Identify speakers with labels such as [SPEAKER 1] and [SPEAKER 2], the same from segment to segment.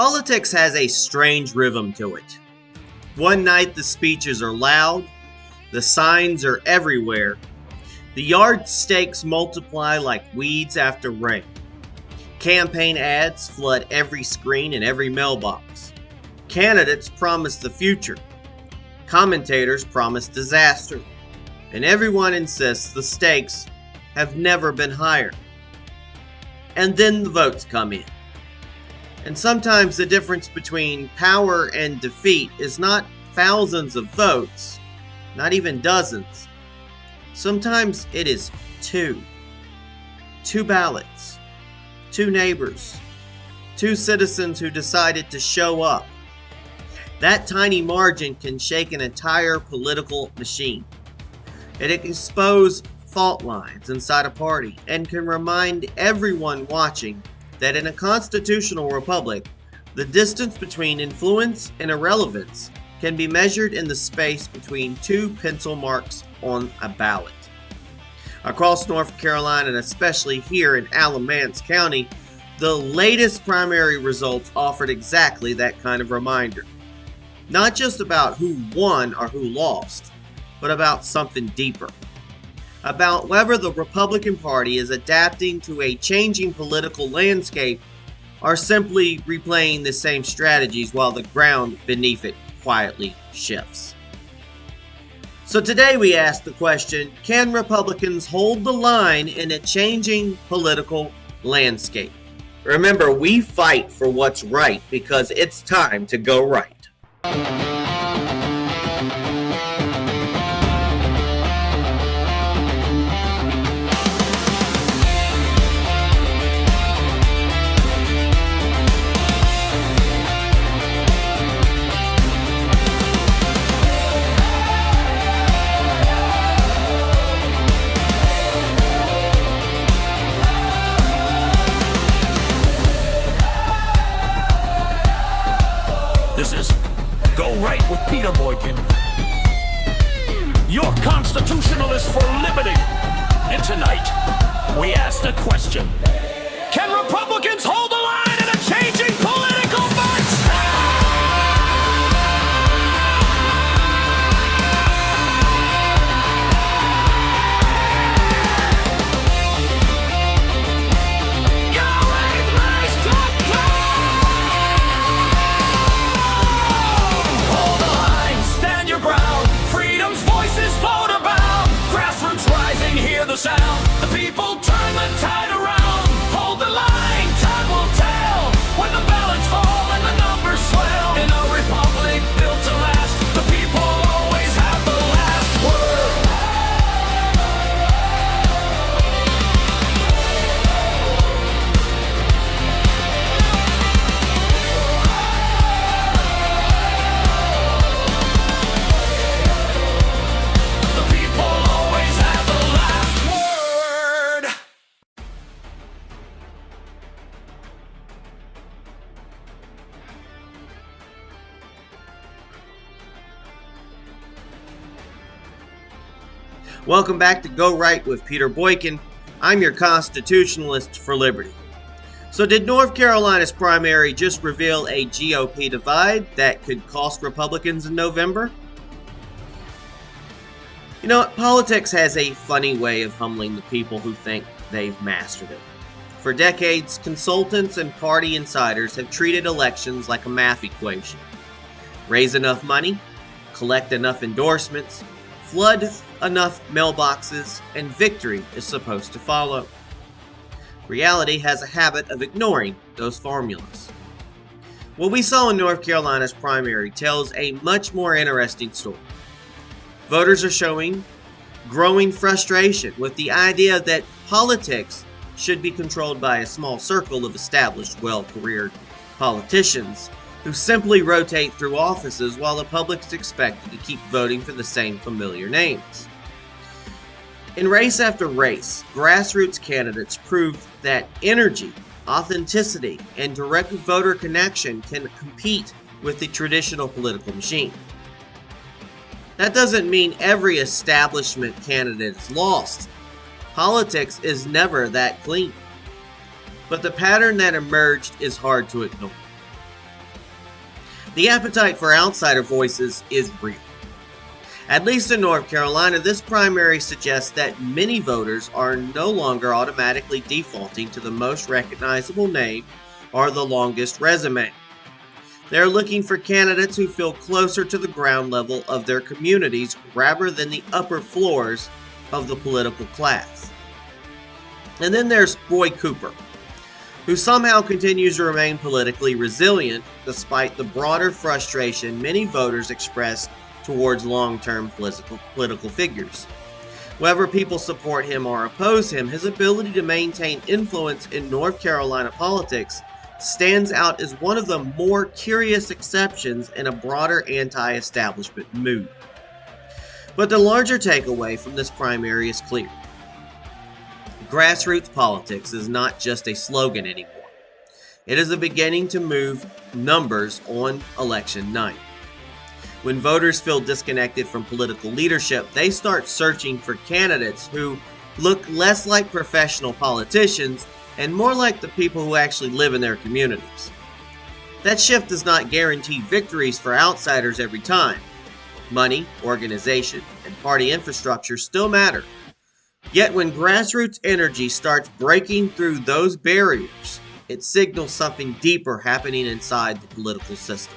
[SPEAKER 1] Politics has a strange rhythm to it. One night the speeches are loud, the signs are everywhere, the yardstakes multiply like weeds after rain. Campaign ads flood every screen and every mailbox. Candidates promise the future. Commentators promise disaster. And everyone insists the stakes have never been higher. And then the votes come in. And sometimes the difference between power and defeat is not thousands of votes, not even dozens. Sometimes it is two. Two ballots. Two neighbors. Two citizens who decided to show up. That tiny margin can shake an entire political machine. It can expose fault lines inside a party and can remind everyone watching that in a constitutional republic, the distance between influence and irrelevance can be measured in the space between two pencil marks on a ballot. Across North Carolina, and especially here in Alamance County, the latest primary results offered exactly that kind of reminder. Not just about who won or who lost, but about something deeper. About whether the Republican Party is adapting to a changing political landscape or simply replaying the same strategies while the ground beneath it quietly shifts. So today we ask the question, can Republicans hold the line in a changing political landscape? Remember, we fight for what's right because it's time to go right.
[SPEAKER 2] This is Go Right with Peter Boykin, your constitutionalist for liberty. And tonight, we ask the question, can Republicans hold the line in a changing political march? The sound, the people turn the tide around. Hold the line, time will tell. When the ballots fall and the numbers swell. In a republic built to last, the people always have the last word. The people always have the last word.
[SPEAKER 1] Welcome back to Go Right with Peter Boykin. I'm your constitutionalist for liberty. So did North Carolina's primary just reveal a GOP divide that could cost Republicans in November? You know, politics has a funny way of humbling the people who think they've mastered it. For decades, consultants and party insiders have treated elections like a math equation. Raise enough money, collect enough endorsements, flood enough mailboxes, and victory is supposed to follow. Reality has a habit of ignoring those formulas. What we saw in North Carolina's primary tells a much more interesting story. Voters are showing growing frustration with the idea that politics should be controlled by a small circle of established, well-careered politicians who simply rotate through offices while the public's expected to keep voting for the same familiar names. In race after race, grassroots candidates proved that energy, authenticity, and direct voter connection can compete with the traditional political machine. That doesn't mean every establishment candidate is lost. Politics is never that clean. But the pattern that emerged is hard to ignore. The appetite for outsider voices is real. At least in North Carolina, this primary suggests that many voters are no longer automatically defaulting to the most recognizable name or the longest resume. They're looking for candidates who feel closer to the ground level of their communities rather than the upper floors of the political class. And then there's Roy Cooper, who somehow continues to remain politically resilient despite the broader frustration many voters express towards long-term political figures. Whether people support him or oppose him, his ability to maintain influence in North Carolina politics stands out as one of the more curious exceptions in a broader anti-establishment mood. But the larger takeaway from this primary is clear. Grassroots politics is not just a slogan anymore. It is a beginning to move numbers on election night. When voters feel disconnected from political leadership, they start searching for candidates who look less like professional politicians and more like the people who actually live in their communities. That shift does not guarantee victories for outsiders every time. Money, organization, and party infrastructure still matter. Yet when grassroots energy starts breaking through those barriers, it signals something deeper happening inside the political system.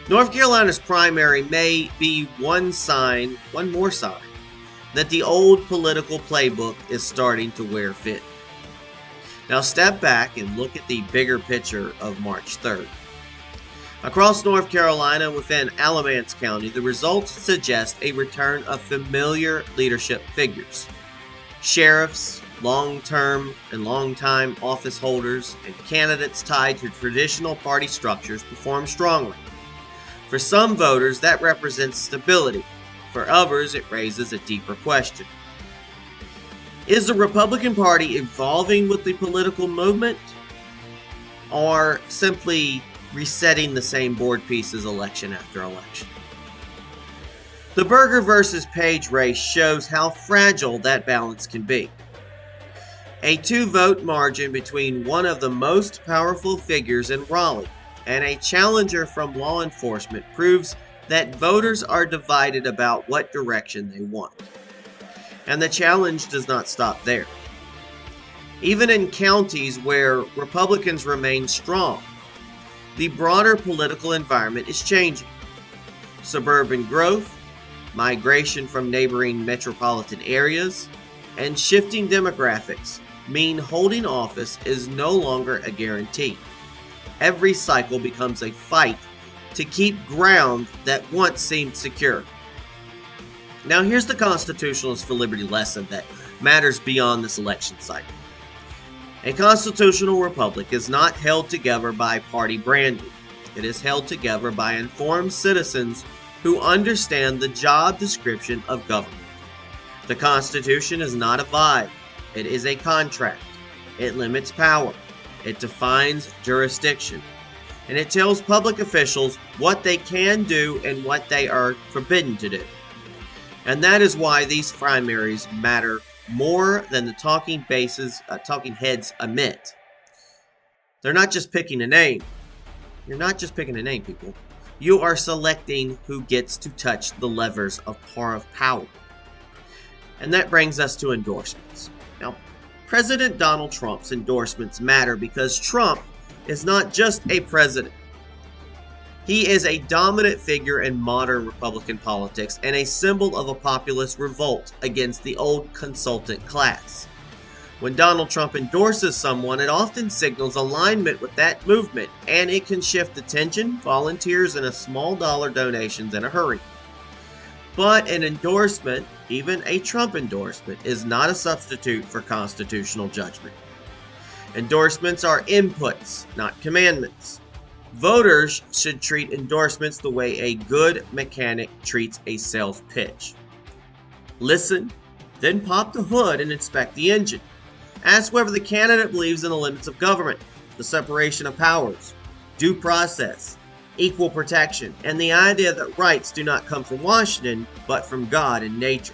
[SPEAKER 1] North Carolina's primary may be one more sign, that the old political playbook is starting to wear thin. Now step back and look at the bigger picture of March 3rd. Across North Carolina within Alamance County, the results suggest a return of familiar leadership figures. Sheriffs, long-term and long-time office holders, and candidates tied to traditional party structures perform strongly. For some voters, that represents stability. For others, it raises a deeper question. Is the Republican Party evolving with the political movement, or simply resetting the same board pieces election after election? The Berger versus Page race shows how fragile that balance can be. A 2-vote margin between one of the most powerful figures in Raleigh and a challenger from law enforcement proves that voters are divided about what direction they want. And the challenge does not stop there. Even in counties where Republicans remain strong, the broader political environment is changing. Suburban growth, migration from neighboring metropolitan areas, and shifting demographics mean holding office is no longer a guarantee. Every cycle becomes a fight to keep ground that once seemed secure. Now here's the Constitutionalist for Liberty lesson that matters beyond this election cycle. A constitutional republic is not held together by party branding. It is held together by informed citizens who understand the job description of government. The Constitution is not a vibe. It is a contract. It limits power. It defines jurisdiction, and it tells public officials what they can do and what they are forbidden to do. And that is why these primaries matter more than the talking heads admit. They're not just picking a name. You're not just picking a name, people. You are selecting who gets to touch the levers of power. And that brings us to endorsements. Now, President Donald Trump's endorsements matter because Trump is not just a president. He is a dominant figure in modern Republican politics and a symbol of a populist revolt against the old consultant class. When Donald Trump endorses someone, it often signals alignment with that movement, and it can shift attention, volunteers, and small dollar donations in a hurry. But an endorsement, even a Trump endorsement, is not a substitute for constitutional judgment. Endorsements are inputs, not commandments. Voters should treat endorsements the way a good mechanic treats a sales pitch. Listen, then pop the hood and inspect the engine. Ask whether the candidate believes in the limits of government, the separation of powers, due process, equal protection, and the idea that rights do not come from Washington, but from God and nature.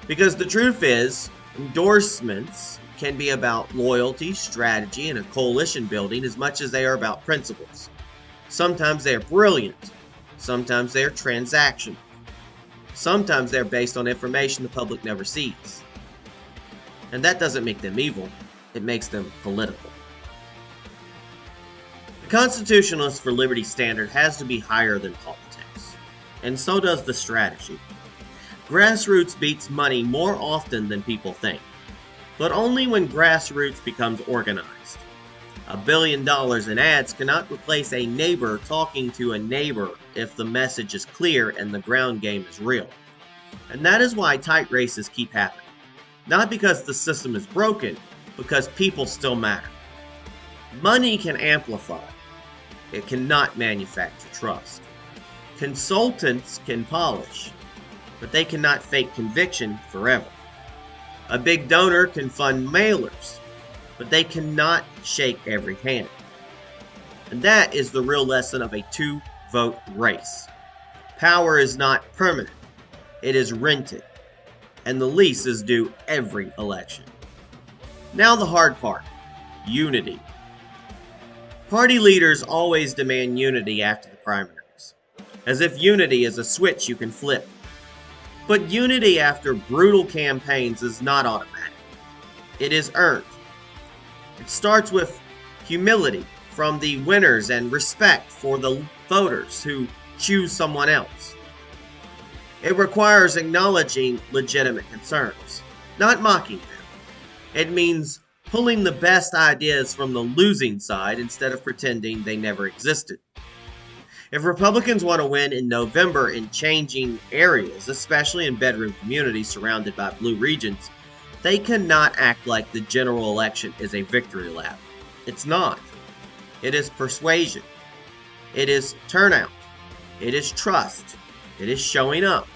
[SPEAKER 1] Because the truth is, endorsements can be about loyalty, strategy, and a coalition building as much as they are about principles. Sometimes they are brilliant. Sometimes they are transactional. Sometimes they're based on information the public never sees. And that doesn't make them evil, it makes them political. The Constitutionalists for Liberty standard has to be higher than politics, and so does the strategy. Grassroots beats money more often than people think, but only when grassroots becomes organized. $1 billion in ads cannot replace a neighbor talking to a neighbor if the message is clear and the ground game is real. And that is why tight races keep happening. Not because the system is broken, because people still matter. Money can amplify. It cannot manufacture trust. Consultants can polish, but they cannot fake conviction forever. A big donor can fund mailers, but they cannot shake every hand. And that is the real lesson of a two-vote race. Power is not permanent. It is rented. And the lease is due every election. Now the hard part, unity. Party leaders always demand unity after the primaries, as if unity is a switch you can flip. But unity after brutal campaigns is not automatic. It is earned. It starts with humility from the winners and respect for the voters who choose someone else. It requires acknowledging legitimate concerns, not mocking them. It means pulling the best ideas from the losing side instead of pretending they never existed. If Republicans want to win in November in changing areas, especially in bedroom communities surrounded by blue regions, they cannot act like the general election is a victory lap. It's not. It is persuasion. It is turnout. It is trust. It is showing up.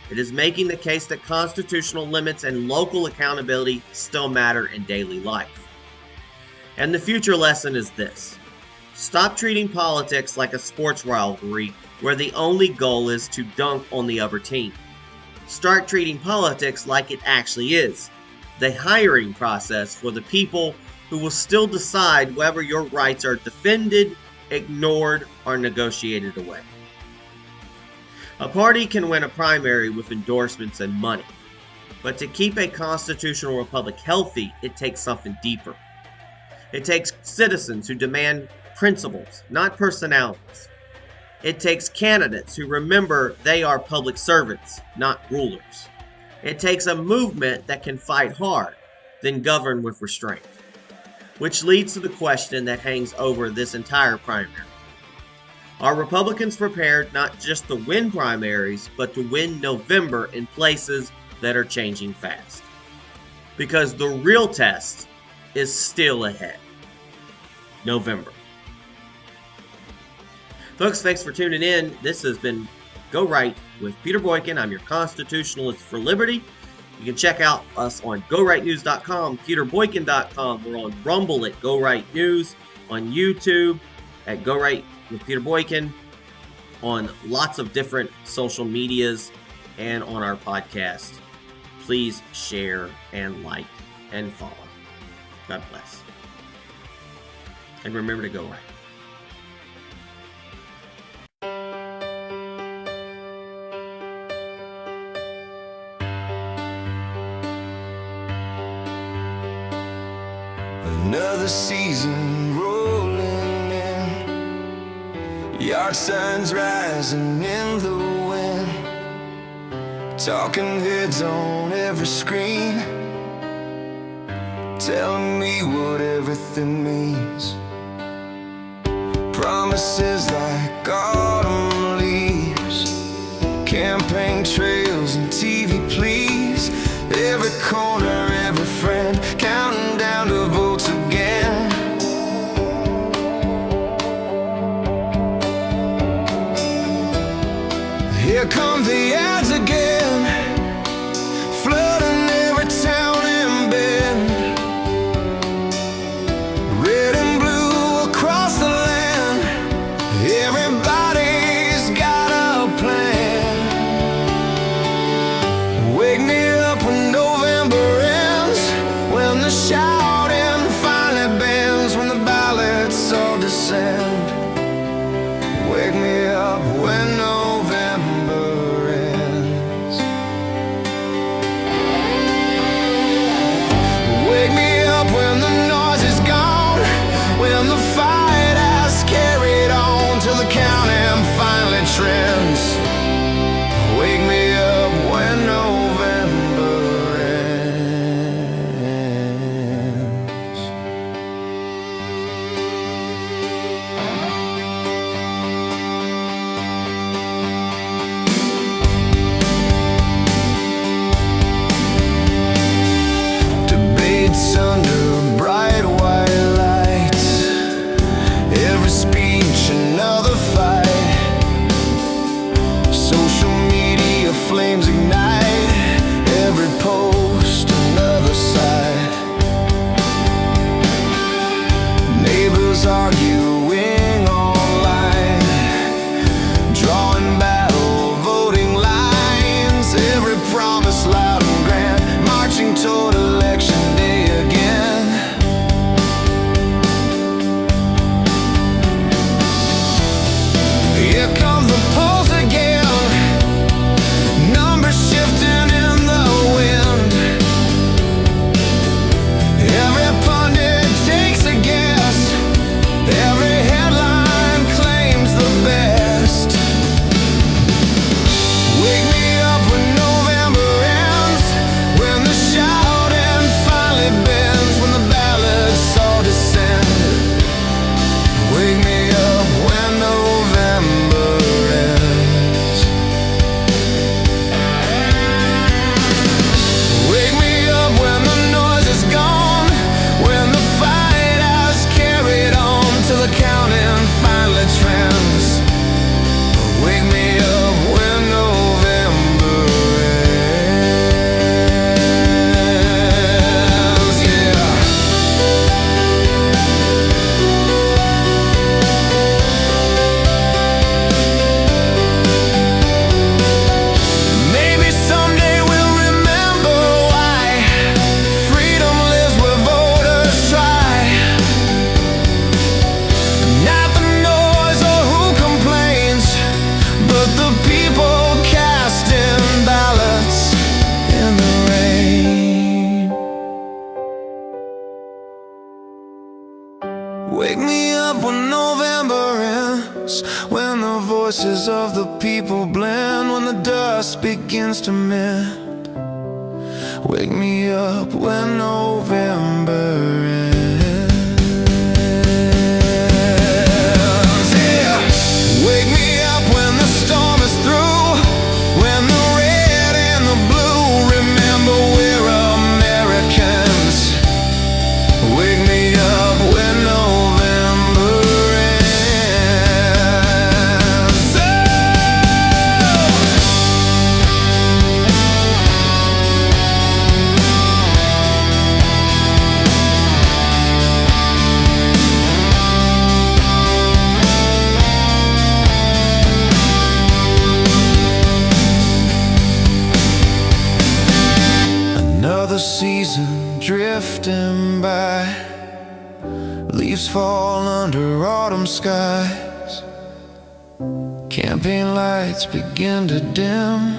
[SPEAKER 1] It is making the case that constitutional limits and local accountability still matter in daily life. And the future lesson is this. Stop treating politics like a sports rivalry where the only goal is to dunk on the other team. Start treating politics like it actually is, the hiring process for the people who will still decide whether your rights are defended, ignored, or negotiated away. A party can win a primary with endorsements and money, but to keep a constitutional republic healthy, it takes something deeper. It takes citizens who demand principles, not personalities. It takes candidates who remember they are public servants, not rulers. It takes a movement that can fight hard, then govern with restraint. Which leads to the question that hangs over this entire primary. Are Republicans prepared not just to win primaries, but to win November in places that are changing fast? Because the real test is still ahead. November. Folks, thanks for tuning in. This has been Go Right with Peter Boykin. I'm your constitutionalist for liberty. You can check out us on GoRightNews.com, PeterBoykin.com. We're on Rumble at Go Right News, on YouTube at Go Right with Peter Boykin, on lots of different social medias, and on our podcast. Please share and like and follow. God bless. And remember to go right.
[SPEAKER 2] Another season rolling in, yard signs rising in the wind, talking heads on every screen, telling me what everything means. Promises like autumn leaves, campaign trails and TV pleas, every corner, every friend, counting down to votes again. Here come the ads again, flooding every town and bend, red and blue across the land. Everybody's got a plan.
[SPEAKER 3] arguing online, drawing battle, voting lines, every promise loud and grand, marching toward election day again. Here comes the polls again, numbers shifting in the wind. Every pundit takes a guess, every headline claims the best. Wake me up when November ends, when the shouting finally bends, when the ballots all descend. Wake me up when November ends. Wake me up when the noise is gone, when the fight has carried on till the counting finally trends. Wake me up when November ends, yeah. Maybe someday we'll remember why freedom lives where voters try. Not the noise or who complains, but the people casting ballots in the rain. Wake me up when November ends, when the voices of the people blend, when the dust begins to mend. Wake me up when November ends, yeah. Wake me up when the storm is through, when the red and the blue remember we're Americans. Wake me up when November ends. Another season drifting by, leaves fall under autumn skies, campaign lights begin to dim.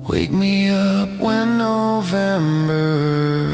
[SPEAKER 3] Wake me up when November